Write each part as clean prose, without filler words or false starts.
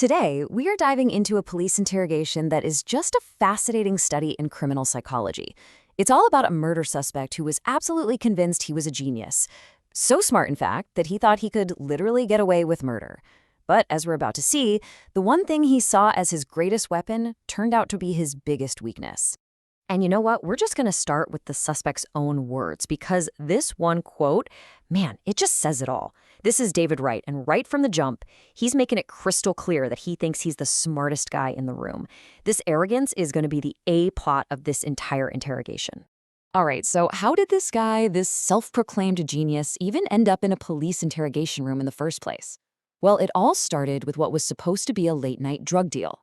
Today, we are diving into a police interrogation that is just a fascinating study in criminal psychology. It's all about a murder suspect who was absolutely convinced he was a genius. So smart, in fact, that he thought he could literally get away with murder. But as we're about to see, the one thing he saw as his greatest weapon turned out to be his biggest weakness. And you know what? We're just going to start with the suspect's own words because this one quote, man, it just says it all. This is David Wright, and right from the jump, he's making it crystal clear that he thinks he's the smartest guy in the room. This arrogance is going to be the A-plot of this entire interrogation. All right, so how did this guy, this self-proclaimed genius, even end up in a police interrogation room in the first place? Well, it all started with what was supposed to be a late-night drug deal.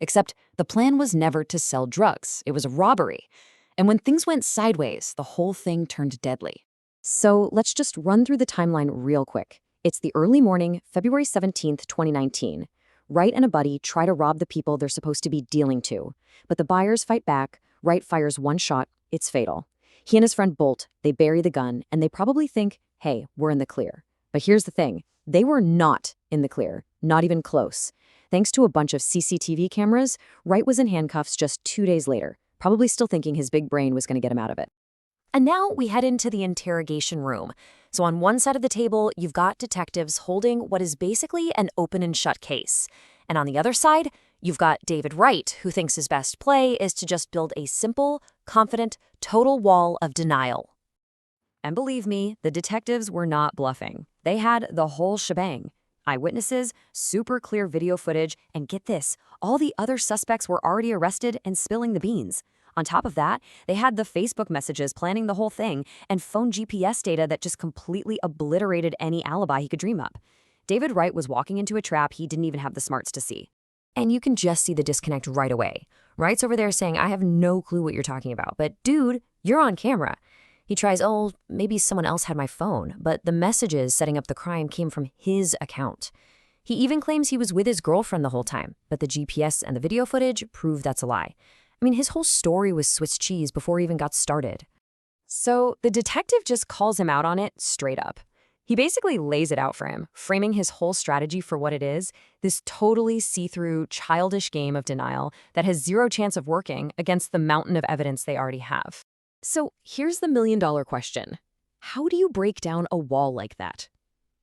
Except the plan was never to sell drugs. It was a robbery. And when things went sideways, the whole thing turned deadly. So let's just run through the timeline real quick. It's the early morning, February 17th, 2019. Wright and a buddy try to rob the people they're supposed to be dealing to. But the buyers fight back. Wright fires one shot. It's fatal. He and his friend bolt. They bury the gun, and they probably think, hey, we're in the clear. But here's the thing. They were not in the clear. Not even close. Thanks to a bunch of CCTV cameras, Wright was in handcuffs just 2 days later, probably still thinking his big brain was going to get him out of it. And now we head into the interrogation room. So on one side of the table, you've got detectives holding what is basically an open and shut case. And on the other side, you've got David Wright, who thinks his best play is to just build a simple, confident, total wall of denial. And believe me, the detectives were not bluffing. They had the whole shebang. Eyewitnesses, super clear video footage, and get this, all the other suspects were already arrested and spilling the beans. On top of that, they had the Facebook messages planning the whole thing and phone GPS data that just completely obliterated any alibi he could dream up. David Wright was walking into a trap he didn't even have the smarts to see. And you can just see the disconnect right away. Wright's over there saying, I have no clue what you're talking about, but dude, you're on camera. He tries, oh, maybe someone else had my phone, but the messages setting up the crime came from his account. He even claims he was with his girlfriend the whole time, but the GPS and the video footage prove that's a lie. I mean, his whole story was Swiss cheese before he even got started. So the detective just calls him out on it straight up. He basically lays it out for him, framing his whole strategy for what it is, this totally see-through, childish game of denial that has zero chance of working against the mountain of evidence they already have. So here's the million-dollar question. How do you break down a wall like that?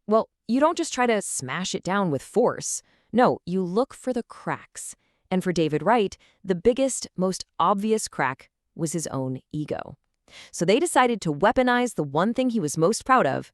Well, you don't just try to smash it down with force. No, you look for the cracks. And for David Wright, the biggest, most obvious crack was his own ego. So they decided to weaponize the one thing he was most proud of,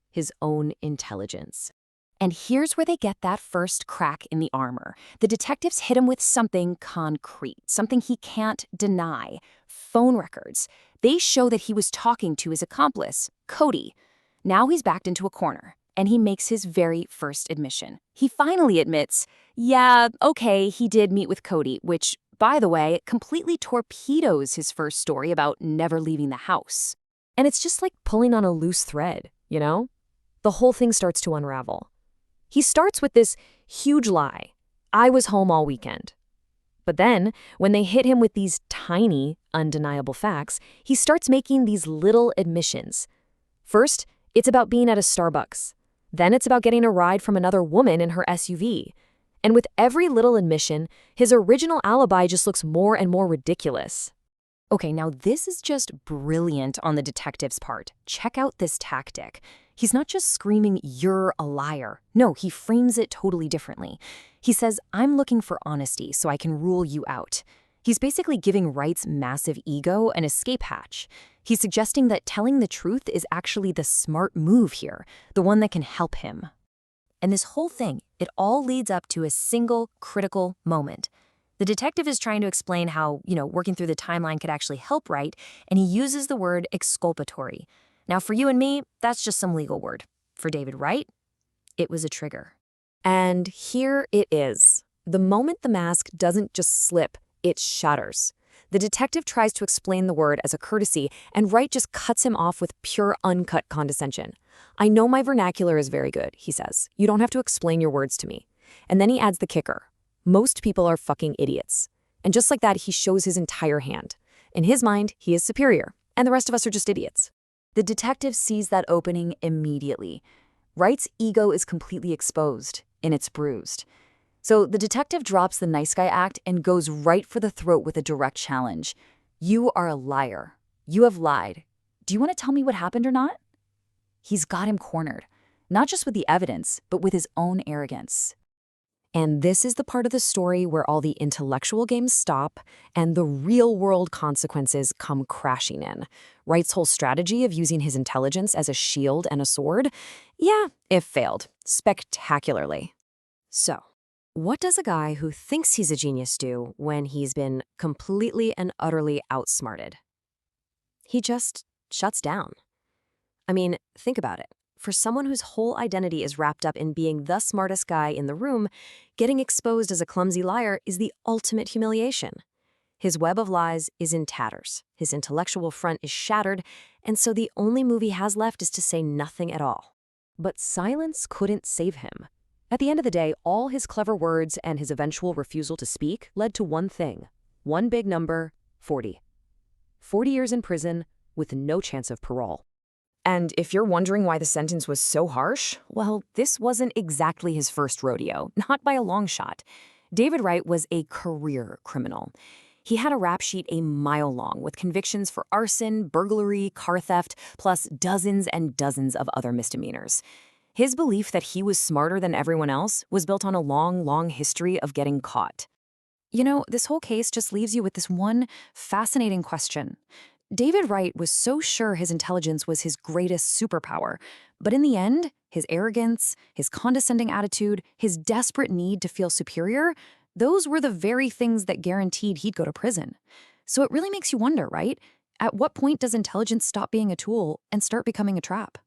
his own intelligence. And here's where they get that first crack in the armor. The detectives hit him with something concrete, something he can't deny. Phone records. They show that he was talking to his accomplice, Cody. Now he's backed into a corner, and he makes his very first admission. He finally admits, yeah, okay, he did meet with Cody, which, by the way, completely torpedoes his first story about never leaving the house. And it's just like pulling on a loose thread, you know? The whole thing starts to unravel. He starts with this huge lie. I was home all weekend. But then, when they hit him with these tiny, undeniable facts, he starts making these little admissions. First, it's about being at a Starbucks. Then it's about getting a ride from another woman in her SUV. And with every little admission, his original alibi just looks more and more ridiculous. Okay, now this is just brilliant on the detective's part. Check out this tactic. He's not just screaming, you're a liar. No, he frames it totally differently. He says, I'm looking for honesty so I can rule you out. He's basically giving Wright's massive ego an escape hatch. He's suggesting that telling the truth is actually the smart move here, the one that can help him. And this whole thing, it all leads up to a single critical moment. The detective is trying to explain how, working through the timeline could actually help Wright, and he uses the word exculpatory. Now, for you and me, that's just some legal word. For David Wright, it was a trigger. And here it is. The moment the mask doesn't just slip, it shatters. The detective tries to explain the word as a courtesy, and Wright just cuts him off with pure uncut condescension. I know my vernacular is very good, he says. You don't have to explain your words to me. And then he adds the kicker. Most people are fucking idiots. And just like that, he shows his entire hand. In his mind, he is superior, and the rest of us are just idiots. The detective sees that opening immediately. Wright's ego is completely exposed, and it's bruised. So the detective drops the nice guy act and goes right for the throat with a direct challenge. You are a liar. You have lied. Do you want to tell me what happened or not? He's got him cornered, not just with the evidence, but with his own arrogance. And this is the part of the story where all the intellectual games stop and the real-world consequences come crashing in. Wright's whole strategy of using his intelligence as a shield and a sword, yeah, it failed, spectacularly. So, what does a guy who thinks he's a genius do when he's been completely and utterly outsmarted? He just shuts down. I mean, think about it. For someone whose whole identity is wrapped up in being the smartest guy in the room, getting exposed as a clumsy liar is the ultimate humiliation. His web of lies is in tatters, his intellectual front is shattered, and so the only move he has left is to say nothing at all. But silence couldn't save him. At the end of the day, all his clever words and his eventual refusal to speak led to one thing. One big number, 40. 40 years in prison with no chance of parole. And if you're wondering why the sentence was so harsh, well, this wasn't exactly his first rodeo, not by a long shot. David Wright was a career criminal. He had a rap sheet a mile long with convictions for arson, burglary, car theft, plus dozens and dozens of other misdemeanors. His belief that he was smarter than everyone else was built on a long, long history of getting caught. You know, this whole case just leaves you with this one fascinating question. David Wright was so sure his intelligence was his greatest superpower, but in the end, his arrogance, his condescending attitude, his desperate need to feel superior, those were the very things that guaranteed he'd go to prison. So it really makes you wonder, right? At what point does intelligence stop being a tool and start becoming a trap?